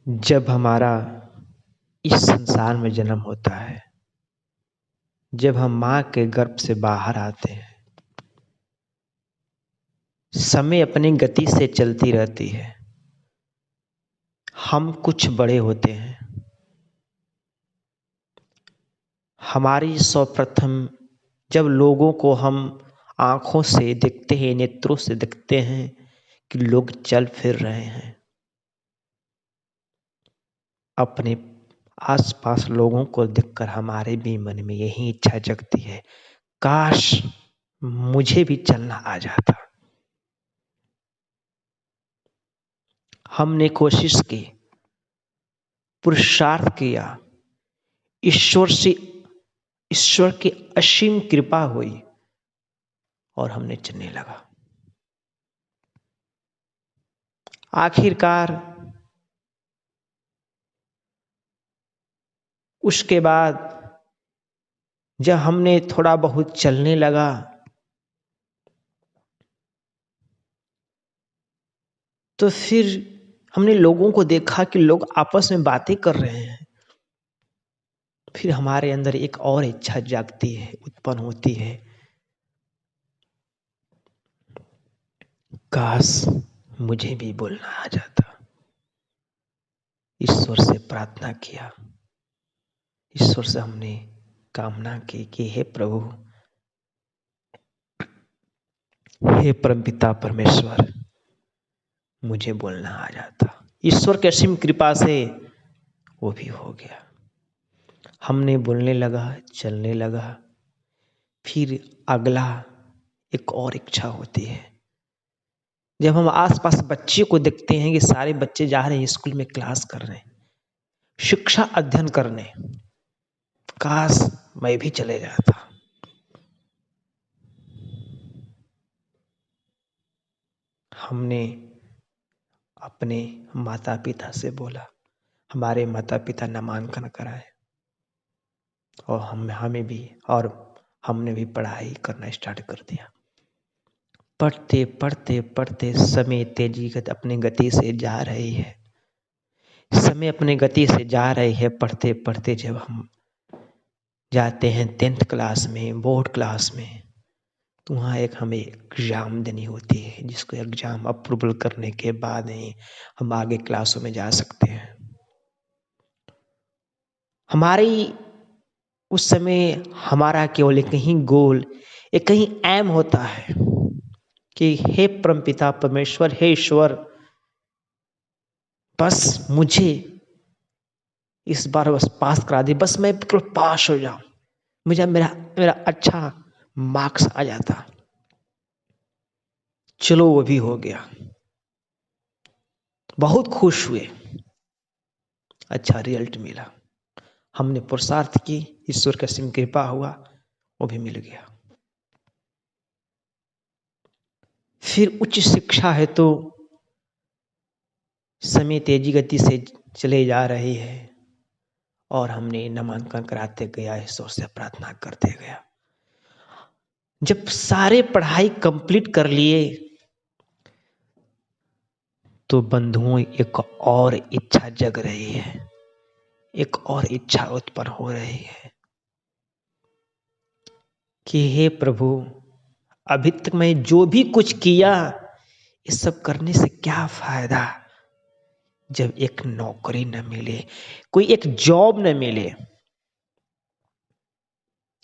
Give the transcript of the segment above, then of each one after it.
जब हमारा इस संसार में जन्म होता है, जब हम माँ के गर्भ से बाहर आते हैं, समय अपनी गति से चलती रहती है। हम कुछ बड़े होते हैं। हमारी सर्वप्रथम जब लोगों को हम आँखों से देखते हैं, नेत्रों से देखते हैं कि लोग चल फिर रहे हैं, अपने आसपास लोगों को देखकर हमारे भी मन में यही इच्छा जगती है, काश मुझे भी चलना आ जाता। हमने कोशिश की, पुरुषार्थ किया, ईश्वर की असीम कृपा हुई और हमने चलने लगा। आखिरकार उसके बाद जब हमने थोड़ा बहुत चलने लगा, तो फिर हमने लोगों को देखा कि लोग आपस में बातें कर रहे हैं। फिर हमारे अंदर एक और इच्छा जागती है, उत्पन्न होती है, काश मुझे भी बोलना आ जाता। ईश्वर से प्रार्थना किया, ईश्वर से हमने कामना की कि हे प्रभु, हे परमपिता परमेश्वर, मुझे बोलना आ जाता। ईश्वर की असीम कृपा से वो भी हो गया। हमने बोलने लगा, चलने लगा। फिर अगला एक और इच्छा होती है, जब हम आसपास बच्चे को देखते हैं कि सारे बच्चे जा रहे हैं स्कूल में, क्लास कर रहे हैं, शिक्षा अध्ययन करने, काश मैं भी चले जाता। हमने अपने माता पिता से बोला, हमारे माता पिता नामांकन कराए और हमने भी पढ़ाई करना स्टार्ट कर दिया। पढ़ते पढ़ते पढ़ते समय अपनी गति से जा रही है। समय अपनी गति से जा रही है। पढ़ते पढ़ते जब हम जाते हैं 10th क्लास में, बोर्ड क्लास में, तो वहाँ एक हमें एग्ज़ाम देनी होती है, जिसको एग्ज़ाम अप्रूवल करने के बाद ही हम आगे क्लासों में जा सकते हैं। हमारी उस समय हमारा केवल एक ही गोल, एक ही एम होता है कि हे परमपिता परमेश्वर, हे ईश्वर, बस मुझे इस बार बस पास करा दे, बस मैं बिल्कुल पास हो जाऊं, मुझे मेरा अच्छा मार्क्स आ जाता। चलो वो भी हो गया, बहुत खुश हुए, अच्छा रिजल्ट मिला। हमने पुरुषार्थ की, ईश्वर का असीम कृपा हुआ, वो भी मिल गया। फिर उच्च शिक्षा है तो समय तेजी गति से चले जा रही है और हमने नामांकन कराते गया, ईश्वर से प्रार्थना करते गया। जब सारे पढ़ाई कंप्लीट कर लिए तो बंधुओं एक और इच्छा जग रही है, एक और इच्छा उत्पन्न हो रही है कि हे प्रभु, अभी तक मैं जो भी कुछ किया, इस सब करने से क्या फायदा जब एक नौकरी न मिले, कोई एक जॉब न मिले।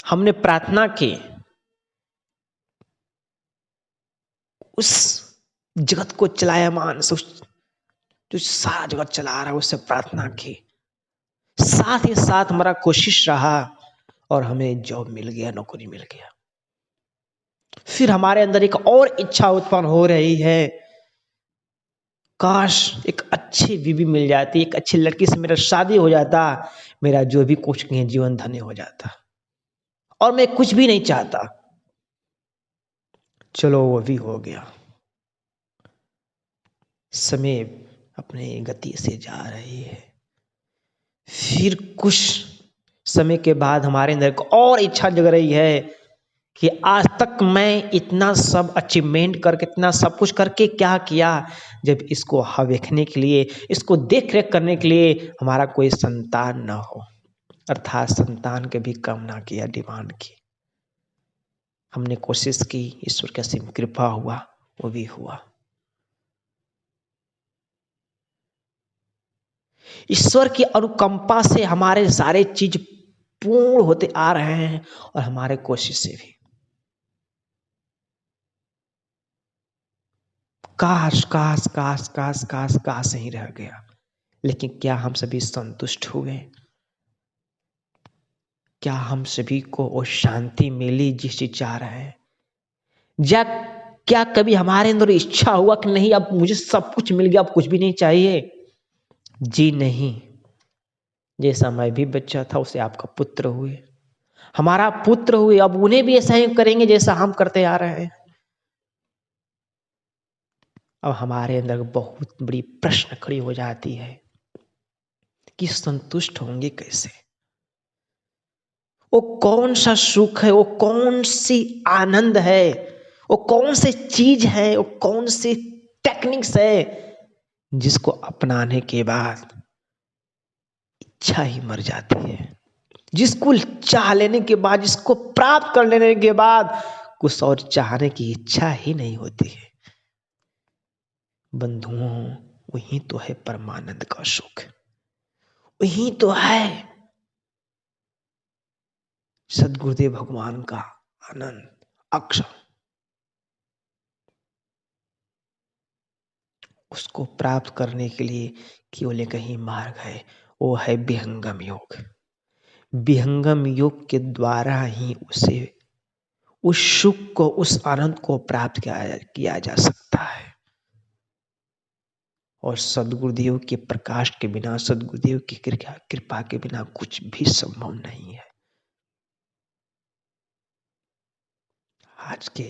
हमने प्रार्थना की, उस जगत को चलायमान, जो सारा जगत चला रहा है, उससे प्रार्थना की। साथ ही साथ हमारा कोशिश रहा और हमें जॉब मिल गया, नौकरी मिल गया। फिर हमारे अंदर एक और इच्छा उत्पन्न हो रही है, काश एक अच्छी बीवी मिल जाती, एक अच्छी लड़की से मेरा शादी हो जाता, मेरा जो भी कुछ नहीं जीवन धन्य हो जाता और मैं कुछ भी नहीं चाहता। चलो वो भी हो गया। समय अपने गति से जा रही है। फिर कुछ समय के बाद हमारे अंदर एक और इच्छा जग रही है कि आज तक मैं इतना सब अचीवमेंट करके, इतना सब कुछ करके क्या किया, जब इसको देखने के लिए, इसको देख रेख करने के लिए हमारा कोई संतान ना हो, अर्थात संतान के भी कम ना किया, डिमांड की। हमने कोशिश की, ईश्वर का असीम कृपा हुआ, वो भी हुआ। ईश्वर की अनुकंपा से हमारे सारे चीज पूर्ण होते आ रहे हैं, और हमारे कोशिश से भी। काश काश काश काश काश काश ही रह गया, लेकिन क्या हम सभी संतुष्ट हुए? क्या हम सभी को वो शांति मिली जिस चीज चाह रहे हैं? या क्या कभी हमारे अंदर इच्छा हुआ कि नहीं, अब मुझे सब कुछ मिल गया, अब कुछ भी नहीं चाहिए? जी नहीं। जैसा मैं भी बच्चा था, उसे आपका पुत्र हुए, हमारा पुत्र हुए, अब उन्हें भी ऐसा ही करेंगे जैसा हम करते आ रहे हैं। अब हमारे अंदर बहुत बड़ी प्रश्न खड़ी हो जाती है कि संतुष्ट होंगे कैसे? वो कौन सा सुख है, वो कौन सी आनंद है, वो कौन सी चीज है, वो कौन सी टेक्निक्स है जिसको अपनाने के बाद इच्छा ही मर जाती है, जिसको चाह लेने के बाद, जिसको प्राप्त कर लेने के बाद कुछ और चाहने की इच्छा ही नहीं होती है। बंधुओं, वही तो है परमानंद का सुख, वही तो है सद्गुरुदेव भगवान का आनंद अक्षर। उसको प्राप्त करने के लिए केवल एक ही मार्ग है, वो है विहंगम योग। विहंगम योग के द्वारा ही उसे उस सुख को, उस आनंद को प्राप्त किया जा सकता है। और सद्गुरुदेव के प्रकाश के बिना, सद्गुरुदेव की कृपा के बिना कुछ भी संभव नहीं है। आज के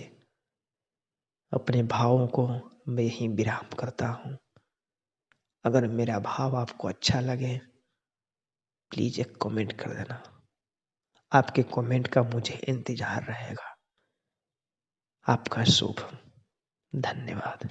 अपने भावों को मैं यहीं विराम करता हूं। अगर मेरा भाव आपको अच्छा लगे, प्लीज एक कमेंट कर देना। आपके कमेंट का मुझे इंतजार रहेगा। आपका शुभ, धन्यवाद।